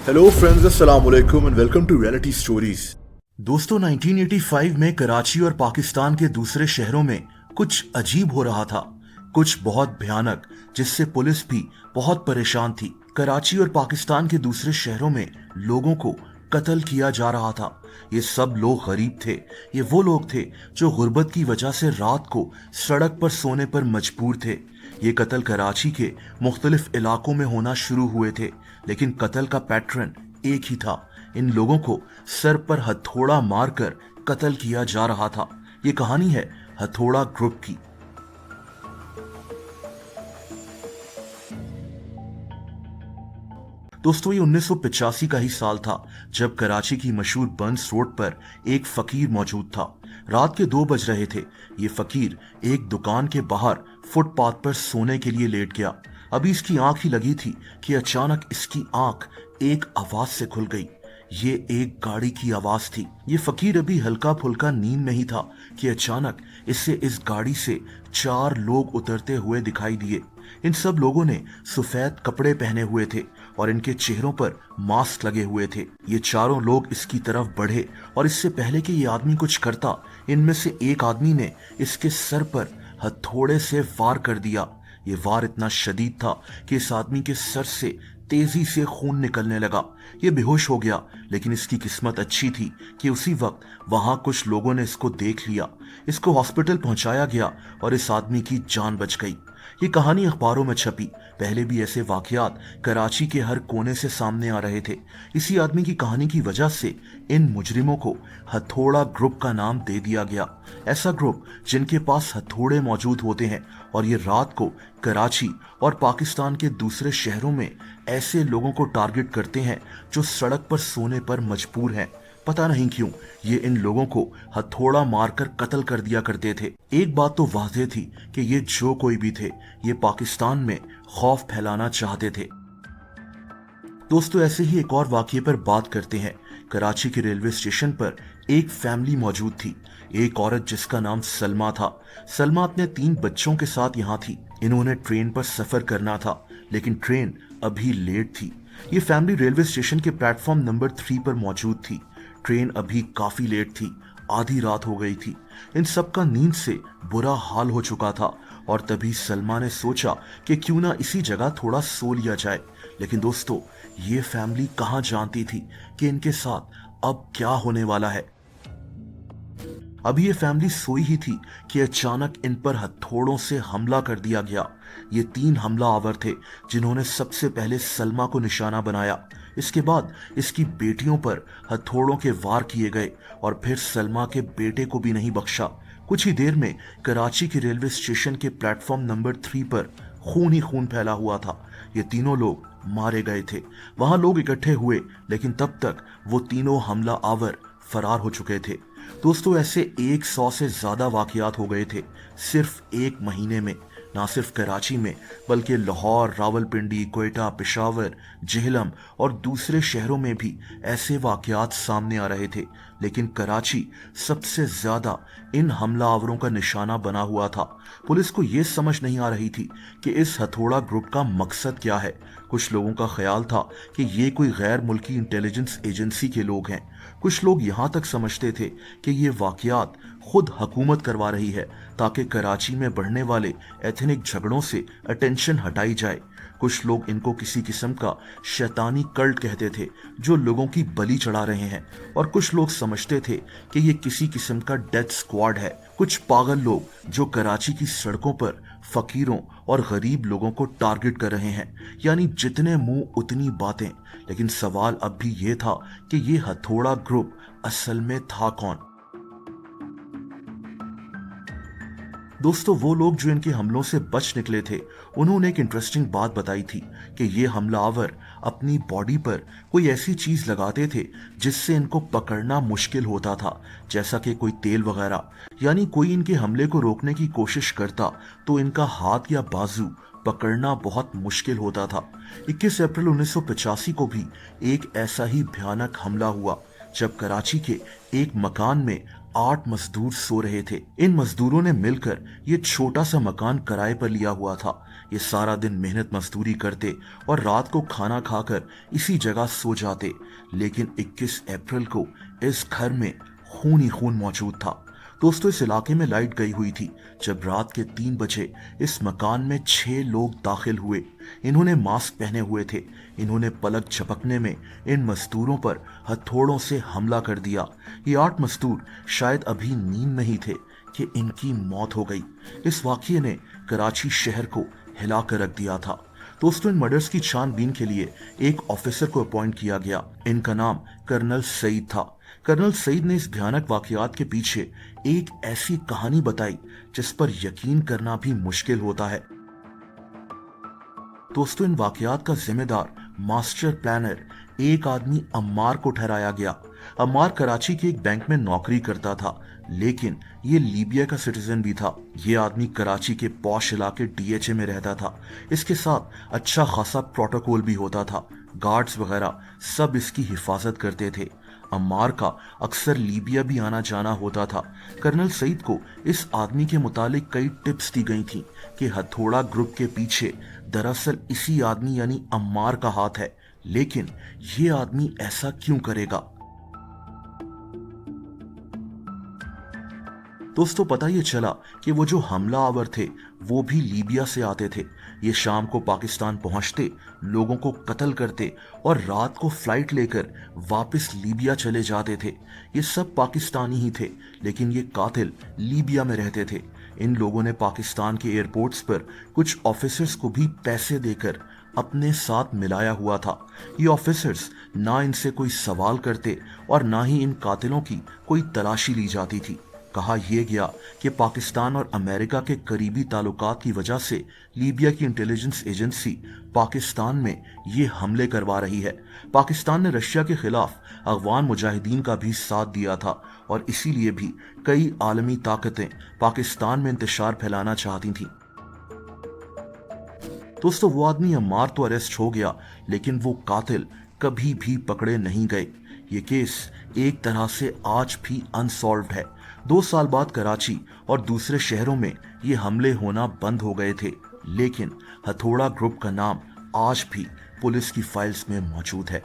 Hello friends, अस्सलाम वालेकुम and welcome to reality stories. दोस्तों, 1985 में कराची और पाकिस्तान के दूसरे शहरों में कुछ अजीब हो रहा था, कुछ बहुत भयानक, जिससे पुलिस भी बहुत परेशान थी। कराची और पाकिस्तान के दूसरे शहरों में लोगों को कत्ल किया जा रहा था। ये सब लोग गरीब थे। ये वो लोग थे जो गुर्बत की वजह से रात को सड़क पर सोने पर मजबूर थे। ये कत्ल कराची के मुख्तलिफ इलाकों में होना शुरू हुए थे, लेकिन कत्ल का पैटर्न एक ही था। इन लोगों को सर पर हथौड़ा मारकर कत्ल किया जा रहा था। ये कहानी है हथौड़ा ग्रुप की। दोस्तों, ये 1985 का ही साल था जब कराची की मशहूर बंस रोड पर एक फकीर मौजूद था। रात के 2 बज रहे थे। ये फकीर एक दुकान के बाहर फुटपाथ पर सोने के लिए लेट गया। अभी इसकी आंख ही लगी थी कि अचानक इसकी आंख एक आवाज से खुल गई। ये एक गाड़ी की आवाज थी। ये फकीर अभी हल्का फुल्का नींद में ही था कि अचानक इससे इस गाड़ी से 4 लोग उतरते हुए दिखाई दिए। इन सब लोगों ने सफेद कपड़े पहने हुए थे और इनके चेहरों पर मास्क लगे हुए थे। ये चारों लोग इसकी तरफ बढ़े और इससे पहले कि ये आदमी कुछ करता, इनमें से एक आदमी ने इसके सर पर हथौड़े से वार कर दिया। ये वार इतना शदीद था कि इस आदमी के सर से तेजी से खून निकलने लगा। ये बेहोश हो गया, लेकिन इसकी किस्मत अच्छी थी कि उसी वक्त वहां कुछ लोगों ने इसको देख लिया। इसको हॉस्पिटल पहुंचाया गया और इस आदमी की जान बच गई। ये कहानी अखबारों में छपी। पहले भी ऐसे वाकयात कराची के हर कोने से सामने आ रहे थे। इसी आदमी की कहानी की वजह से इन मुजरिमों को हथौड़ा ग्रुप का नाम दे दिया गया। ऐसा ग्रुप जिनके पास हथौड़े मौजूद होते हैं और ये रात को कराची और पाकिस्तान के दूसरे शहरों में ऐसे लोगों को टारगेट करते हैं जो सड़क पर सोने पर मजबूर हैं। पता नहीं क्यों ये इन लोगों को हथौड़ा मारकर कत्ल कर दिया करते थे। एक बात तो वाज़ेह थी कि ये जो कोई भी थे, ये पाकिस्तान में खौफ फैलाना चाहते थे। दोस्तों, ऐसे ही एक और वाकये पर बात करते हैं। कराची के रेलवे स्टेशन पर एक फैमिली मौजूद थी। एक औरत जिसका नाम सलमा था। सलमा अपने 3 बच्चों के साथ यहाँ थी। इन्होंने ट्रेन पर सफर करना था, लेकिन ट्रेन अभी लेट थी। ये फैमिली रेलवे स्टेशन के प्लेटफॉर्म नंबर 3 पर मौजूद थी। ट्रेन अभी काफी लेट थी, आधी रात हो गई थी। इन सब का नींद से बुरा हाल हो चुका था और तभी सलमा ने सोचा कि क्यों ना इसी जगह थोड़ा सो लिया जाए। लेकिन दोस्तों, ये फैमिली कहाँ जानती थी कि इनके साथ अब क्या होने वाला है। अभी ये फैमिली सोई ही थी कि अचानक इन पर हथौड़ों से हमला कर दिया गया। ये 3 हमलावर थे जिन्होंने सबसे पहले सलमा को निशाना बनाया। इसके बाद इसकी बेटियों पर हथौड़ों के वार किए गए और फिर सलमा के बेटे को भी नहीं बख्शा। कुछ ही देर में कराची के रेलवे स्टेशन के प्लेटफॉर्म नंबर 3 पर खून ही खून फैला हुआ था। ये तीनों लोग मारे गए थे। वहां लोग इकट्ठे हुए, लेकिन तब तक वो तीनों हमला आवर फरार हो चुके थे। दोस्तों, ऐसे 100 से ज्यादा वाकयात हो गए थे सिर्फ 1 महीने में। ना सिर्फ कराची में, बल्कि लाहौर, रावलपिंडी, क्वेटा, पेशावर, जेहलम और दूसरे शहरों में भी ऐसे वाकयात सामने आ रहे थे। लेकिन कराची सबसे ज्यादा इन हमलावरों का निशाना बना हुआ था। पुलिस को यह समझ नहीं आ रही थी कि इस हथौड़ा ग्रुप का मकसद क्या है। कुछ लोगों का ख्याल था कि ये कोई गैर मुल्की इंटेलिजेंस एजेंसी के लोग हैं। कुछ लोग यहां तक समझते थे कि ये वाकयात खुद हुकूमत करवा रही है ताकि कराची में बढ़ने वाले एथनिक झगड़ों से अटेंशन हटाई जाए। कुछ लोग इनको किसी किस्म का शैतानी कल्ट कहते थे जो लोगों की बलि चढ़ा रहे हैं, और कुछ लोग समझते थे कि ये किसी किस्म का डेथ स्क्वाड है। कुछ पागल लोग जो कराची की सड़कों पर फकीरों और गरीब लोगों को टारगेट कर रहे हैं। यानी जितने मुंह उतनी बातें। लेकिन सवाल अब भी ये था कि ये हथौड़ा ग्रुप असल में था कौन। दोस्तों, वो लोग जो इनके हमलों से बच निकले थे, उन्होंने एक इंटरेस्टिंग बात बताई थी कि ये हमलावर अपनी बॉडी पर कोई ऐसी चीज लगाते थे जिससे इनको पकड़ना मुश्किल होता था, जैसा कि कोई तेल वगैरह। यानी कोई इनके हमले को रोकने की कोशिश करता तो इनका हाथ या बाजू पकड़ना बहुत मुश्किल होता था। 21 अप्रैल 1985 को भी एक ऐसा ही भयानक हमला हुआ जब कराची के एक मकान में 8 मजदूर सो रहे थे। इन मजदूरों ने मिलकर ये छोटा सा मकान किराए पर लिया हुआ था। ये सारा दिन मेहनत मजदूरी करते और रात को खाना खाकर इसी जगह सो जाते, लेकिन 21 अप्रैल को इस घर में खून ही खून मौजूद था। दोस्तों, इस इलाके में लाइट गई हुई थी जब रात के 3 बजे इस मकान में 6 लोग दाखिल हुए। इन्होंने मास्क पहने हुए थे। इन्होंने पलक झपकने में इन मजदूरों पर हथौड़ों से हमला कर दिया। ये 8 मजदूर शायद अभी नींद में ही थे कि इनकी मौत हो गई। इस वाकये ने कराची शहर को हिला कर रख दिया था। दोस्तों, इन मर्डर्स की छानबीन के लिए एक ऑफिसर को अपॉइंट किया गया। इनका नाम कर्नल सईद था। कर्नल सईद ने इस भयानक वाकयात के पीछे एक ऐसी कहानी बताई जिस पर यकीन करना भी मुश्किल होता है। दोस्तों, इन वाकयात का जिम्मेदार मास्टर प्लानर एक आदमी अम्मार को ठहराया गया। अम्मार कराची के एक बैंक में नौकरी करता था, लेकिन ये लीबिया का सिटीजन भी था। ये आदमी कराची के पॉश इलाके डीएचए में रहता था। इसके साथ अच्छा खासा प्रोटोकॉल भी होता था। गार्ड्स वगैरह सब इसकी हिफाजत करते थे। अम्मार का अक्सर लीबिया भी आना जाना होता था। कर्नल सईद को इस आदमी के मुतालिक कई टिप्स दी गई थी कि हथौड़ा ग्रुप के पीछे दरअसल इसी आदमी यानी अम्मार का हाथ है, लेकिन ये आदमी ऐसा क्यों करेगा? दोस्तों, पता ये चला कि वो जो हमला आवर थे वो भी लीबिया से आते थे। ये शाम को पाकिस्तान पहुंचते, लोगों को कत्ल करते और रात को फ्लाइट लेकर वापस लीबिया चले जाते थे। ये सब पाकिस्तानी ही थे, लेकिन ये कातिल लीबिया में रहते थे। इन लोगों ने पाकिस्तान के एयरपोर्ट्स पर कुछ ऑफिसर्स को भी पैसे देकर अपने साथ मिलाया हुआ था। ये ऑफिसर्स ना इनसे कोई सवाल करते और ना ही इन कातिलों की कोई तलाशी ली जाती थी। कहा यह गया कि पाकिस्तान और अमेरिका के करीबी ताल्लुकात की वजह से लीबिया की इंटेलिजेंस एजेंसी पाकिस्तान में ये हमले करवा रही है। पाकिस्तान ने रशिया के खिलाफ अफगान मुजाहिदीन का भी साथ दिया था और इसीलिए भी कई आलमी ताकतें पाकिस्तान में इंतशार फैलाना चाहती थीं। दोस्तों, वो आदमी अम्मार तो अरेस्ट हो गया, लेकिन वो कातिल कभी भी पकड़े नहीं गए। ये केस एक तरह से आज भी अनसॉल्व्ड है। 2 साल बाद कराची और दूसरे शहरों में ये हमले होना बंद हो गए थे, लेकिन हथौड़ा ग्रुप का नाम आज भी पुलिस की फाइल्स में मौजूद है।